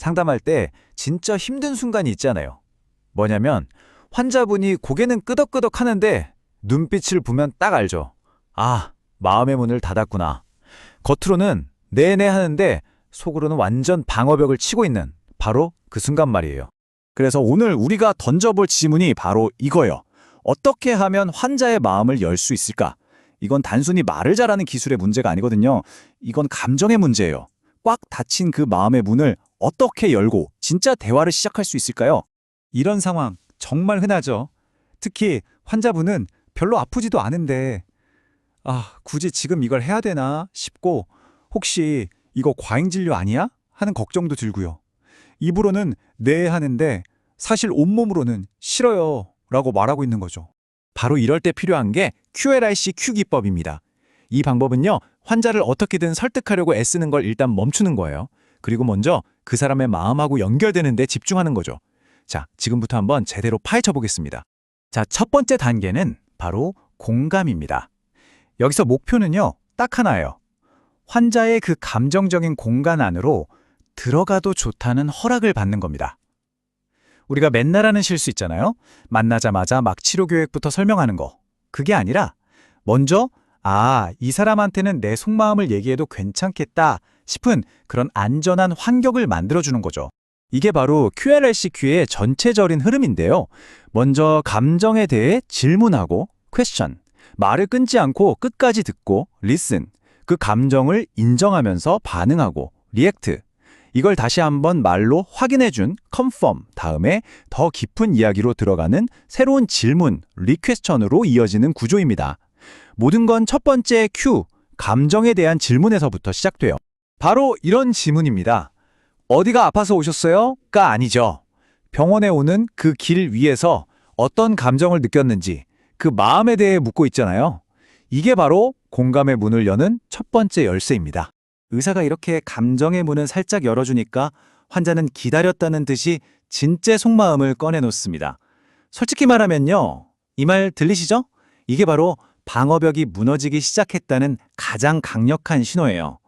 상담할 때 진짜 힘든 순간이 있잖아요. 뭐냐면 환자분이 고개는 끄덕끄덕 하는데 눈빛을 보면 딱 알죠. 아, 마음의 문을 닫았구나. 겉으로는 네네 하는데 속으로는 완전 방어벽을 치고 있는 바로 그 순간 말이에요. 그래서 오늘 우리가 던져볼 질문이 바로 이거예요. 어떻게 하면 환자의 마음을 열 수 있을까? 이건 단순히 말을 잘하는 기술의 문제가 아니거든요. 이건 감정의 문제예요. 꽉 닫힌 그 마음의 문을 어떻게 열고 진짜 대화를 시작할 수 있을까요? 이런 상황 정말 흔하죠. 특히 환자분은 별로 아프지도 않은데 굳이 지금 이걸 해야 되나 싶고 혹시 이거 과잉 진료 아니야? 하는 걱정도 들고요. 입으로는 네 하는데 사실 온몸으로는 싫어요 라고 말하고 있는 거죠. 바로 이럴 때 필요한 게 QLIC Q 기법입니다. 이 방법은요, 환자를 어떻게든 설득하려고 애쓰는 걸 일단 멈추는 거예요. 그리고 먼저 그 사람의 마음하고 연결되는 데 집중하는 거죠. 자, 지금부터 한번 제대로 파헤쳐 보겠습니다. 자, 첫 번째 단계는 바로 공감입니다. 여기서 목표는요, 딱 하나예요. 환자의 그 감정적인 공간 안으로 들어가도 좋다는 허락을 받는 겁니다. 우리가 맨날 하는 실수 있잖아요. 만나자마자 막 치료 계획부터 설명하는 거. 그게 아니라 먼저 이 사람한테는 내 속마음을 얘기해도 괜찮겠다 싶은 그런 안전한 환경을 만들어주는 거죠. 이게 바로 QLCQ의 전체적인 흐름인데요. 먼저 감정에 대해 질문하고 question, 말을 끊지 않고 끝까지 듣고 listen, 그 감정을 인정하면서 반응하고 react, 이걸 다시 한번 말로 확인해준 confirm, 다음에 더 깊은 이야기로 들어가는 새로운 질문, requestion으로 이어지는 구조입니다. 모든 건 첫 번째 Q, 감정에 대한 질문에서부터 시작돼요. 바로 이런 질문입니다. 어디가 아파서 오셨어요? 가 아니죠. 병원에 오는 그 길 위에서 어떤 감정을 느꼈는지 그 마음에 대해 묻고 있잖아요. 이게 바로 공감의 문을 여는 첫 번째 열쇠입니다. 의사가 이렇게 감정의 문을 살짝 열어주니까 환자는 기다렸다는 듯이 진짜 속마음을 꺼내놓습니다. 솔직히 말하면요. 이 말 들리시죠? 이게 바로 방어벽이 무너지기 시작했다는 가장 강력한 신호예요.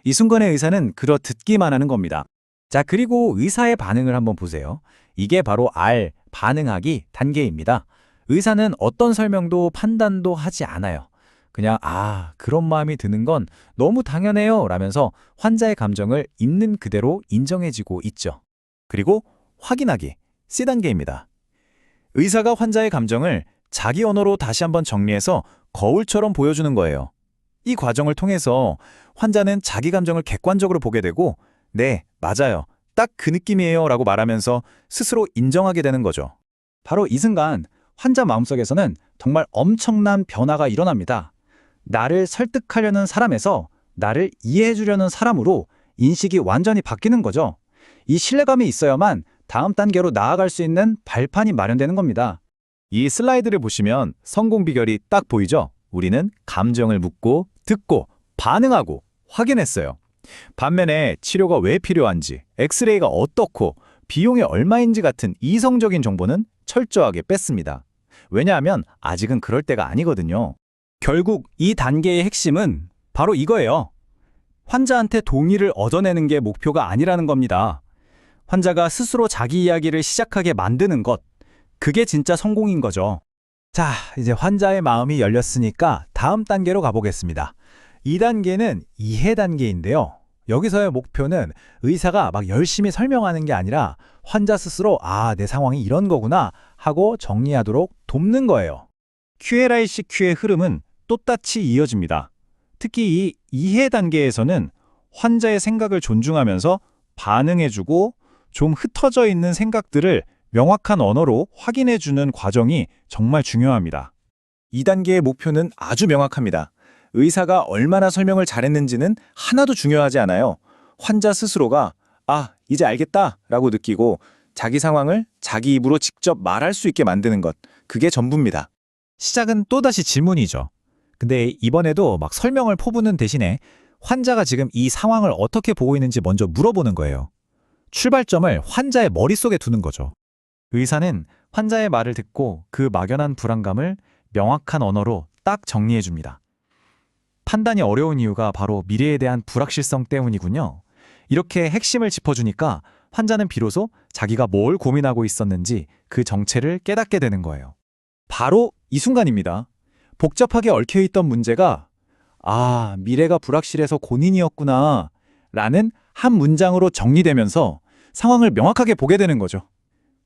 이 순간에 의사는 그저 듣기만 하는 겁니다. 자, 그리고 의사의 반응을 한번 보세요. 이게 바로 R, 반응하기 단계입니다. 의사는 어떤 설명도 판단도 하지 않아요. 그냥 그런 마음이 드는 건 너무 당연해요 라면서 환자의 감정을 있는 그대로 인정해지고 있죠. 그리고 확인하기, C단계입니다. 의사가 환자의 감정을 자기 언어로 다시 한번 정리해서 거울처럼 보여주는 거예요. 이 과정을 통해서 환자는 자기 감정을 객관적으로 보게 되고 네, 맞아요. 딱 그 느낌이에요 라고 말하면서 스스로 인정하게 되는 거죠. 바로 이 순간 환자 마음속에서는 정말 엄청난 변화가 일어납니다. 나를 설득하려는 사람에서 나를 이해해주려는 사람으로 인식이 완전히 바뀌는 거죠. 이 신뢰감이 있어야만 다음 단계로 나아갈 수 있는 발판이 마련되는 겁니다. 이 슬라이드를 보시면 성공 비결이 딱 보이죠? 우리는 감정을 묻고 듣고 반응하고 확인했어요. 반면에 치료가 왜 필요한지, 엑스레이가 어떻고 비용이 얼마인지 같은 이성적인 정보는 철저하게 뺐습니다. 왜냐하면 아직은 그럴 때가 아니거든요. 결국 이 단계의 핵심은 바로 이거예요. 환자한테 동의를 얻어내는 게 목표가 아니라는 겁니다. 환자가 스스로 자기 이야기를 시작하게 만드는 것, 그게 진짜 성공인 거죠. 자, 이제 환자의 마음이 열렸으니까 다음 단계로 가보겠습니다. 이 단계는 이해 단계인데요. 여기서의 목표는 의사가 막 열심히 설명하는 게 아니라 환자 스스로 내 상황이 이런 거구나 하고 정리하도록 돕는 거예요. QLICQ의 흐름은 똑같이 이어집니다. 특히 이 이해 단계에서는 환자의 생각을 존중하면서 반응해주고 좀 흩어져 있는 생각들을 명확한 언어로 확인해주는 과정이 정말 중요합니다. 2단계의 목표는 아주 명확합니다. 의사가 얼마나 설명을 잘했는지는 하나도 중요하지 않아요. 환자 스스로가 이제 알겠다 라고 느끼고 자기 상황을 자기 입으로 직접 말할 수 있게 만드는 것, 그게 전부입니다. 시작은 또다시 질문이죠. 근데 이번에도 막 설명을 퍼부는 대신에 환자가 지금 이 상황을 어떻게 보고 있는지 먼저 물어보는 거예요. 출발점을 환자의 머릿속에 두는 거죠. 의사는 환자의 말을 듣고 그 막연한 불안감을 명확한 언어로 딱 정리해 줍니다. 판단이 어려운 이유가 바로 미래에 대한 불확실성 때문이군요. 이렇게 핵심을 짚어주니까 환자는 비로소 자기가 뭘 고민하고 있었는지 그 정체를 깨닫게 되는 거예요. 바로 이 순간입니다. 복잡하게 얽혀있던 문제가 미래가 불확실해서 고민이었구나 라는 한 문장으로 정리되면서 상황을 명확하게 보게 되는 거죠.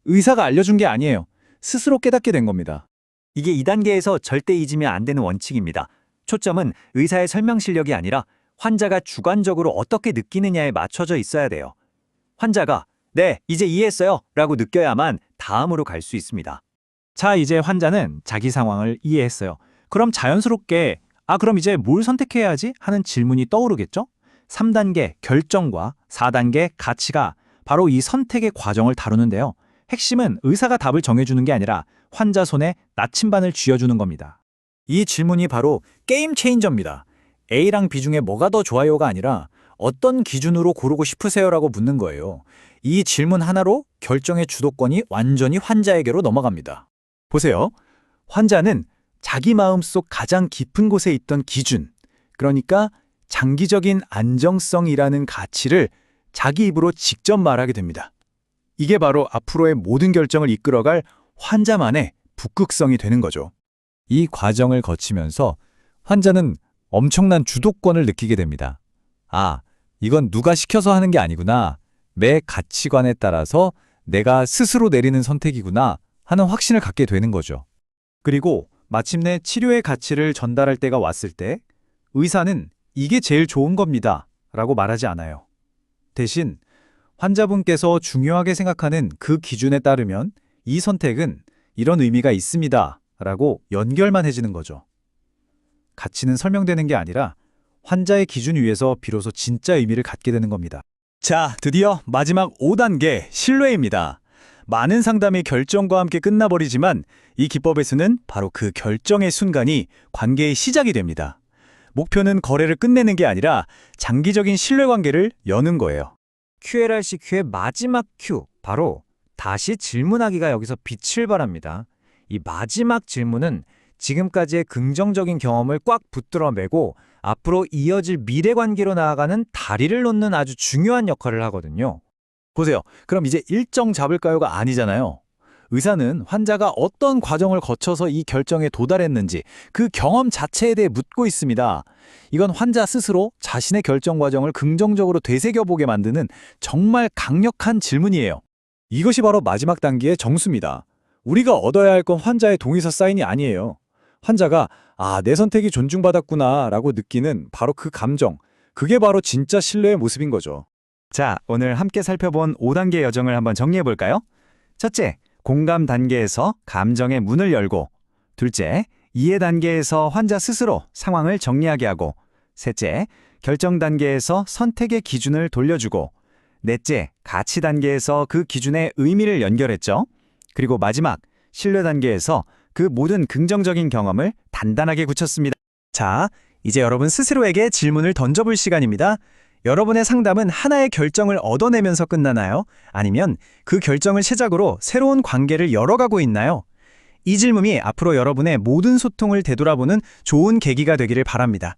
의사가 알려준 게 아니에요. 스스로 깨닫게 된 겁니다. 이게 2단계에서 절대 잊으면 안 되는 원칙입니다. 초점은 의사의 설명 실력이 아니라 환자가 주관적으로 어떻게 느끼느냐에 맞춰져 있어야 돼요. 환자가 네, 이제 이해했어요 라고 느껴야만 다음으로 갈 수 있습니다. 자, 이제 환자는 자기 상황을 이해했어요. 그럼 자연스럽게 그럼 이제 뭘 선택해야 하지? 하는 질문이 떠오르겠죠? 3단계 결정과 4단계 가치가 바로 이 선택의 과정을 다루는데요. 핵심은 의사가 답을 정해주는 게 아니라 환자 손에 나침반을 쥐어주는 겁니다. 이 질문이 바로 게임 체인저입니다. A랑 B 중에 뭐가 더 좋아요가 아니라 어떤 기준으로 고르고 싶으세요라고 묻는 거예요. 이 질문 하나로 결정의 주도권이 완전히 환자에게로 넘어갑니다. 보세요. 환자는 자기 마음속 가장 깊은 곳에 있던 기준, 그러니까 장기적인 안정성이라는 가치를 자기 입으로 직접 말하게 됩니다. 이게 바로 앞으로의 모든 결정을 이끌어갈 환자만의 북극성이 되는 거죠. 이 과정을 거치면서 환자는 엄청난 주도권을 느끼게 됩니다. 이건 누가 시켜서 하는 게 아니구나. 내 가치관에 따라서 내가 스스로 내리는 선택이구나 하는 확신을 갖게 되는 거죠. 그리고 마침내 치료의 가치를 전달할 때가 왔을 때 의사는 이게 제일 좋은 겁니다 라고 말하지 않아요. 대신 환자분께서 중요하게 생각하는 그 기준에 따르면 이 선택은 이런 의미가 있습니다 라고 연결만 해지는 거죠. 가치는 설명되는 게 아니라 환자의 기준 위에서 비로소 진짜 의미를 갖게 되는 겁니다. 자, 드디어 마지막 5단계 신뢰입니다. 많은 상담이 결정과 함께 끝나버리지만 이 기법에서는 바로 그 결정의 순간이 관계의 시작이 됩니다. 목표는 거래를 끝내는 게 아니라 장기적인 신뢰관계를 여는 거예요. QLRCQ의 마지막 Q, 바로 다시 질문하기가 여기서 빛을 발합니다. 이 마지막 질문은 지금까지의 긍정적인 경험을 꽉 붙들어 매고 앞으로 이어질 미래 관계로 나아가는 다리를 놓는 아주 중요한 역할을 하거든요. 보세요. 그럼 이제 일정 잡을까요가 아니잖아요. 의사는 환자가 어떤 과정을 거쳐서 이 결정에 도달했는지 그 경험 자체에 대해 묻고 있습니다. 이건 환자 스스로 자신의 결정 과정을 긍정적으로 되새겨보게 만드는 정말 강력한 질문이에요. 이것이 바로 마지막 단계의 정수입니다. 우리가 얻어야 할 건 환자의 동의서 사인이 아니에요. 환자가 내 선택이 존중받았구나 라고 느끼는 바로 그 감정, 그게 바로 진짜 신뢰의 모습인 거죠. 자, 오늘 함께 살펴본 5단계 여정을 한번 정리해볼까요? 첫째, 공감 단계에서 감정의 문을 열고, 둘째, 이해 단계에서 환자 스스로 상황을 정리하게 하고, 셋째, 결정 단계에서 선택의 기준을 돌려주고, 넷째, 가치 단계에서 그 기준의 의미를 연결했죠. 그리고 마지막, 신뢰 단계에서 그 모든 긍정적인 경험을 단단하게 굳혔습니다. 자, 이제 여러분 스스로에게 질문을 던져볼 시간입니다. 여러분의 상담은 하나의 결정을 얻어내면서 끝나나요? 아니면 그 결정을 시작으로 새로운 관계를 열어가고 있나요? 이 질문이 앞으로 여러분의 모든 소통을 되돌아보는 좋은 계기가 되기를 바랍니다.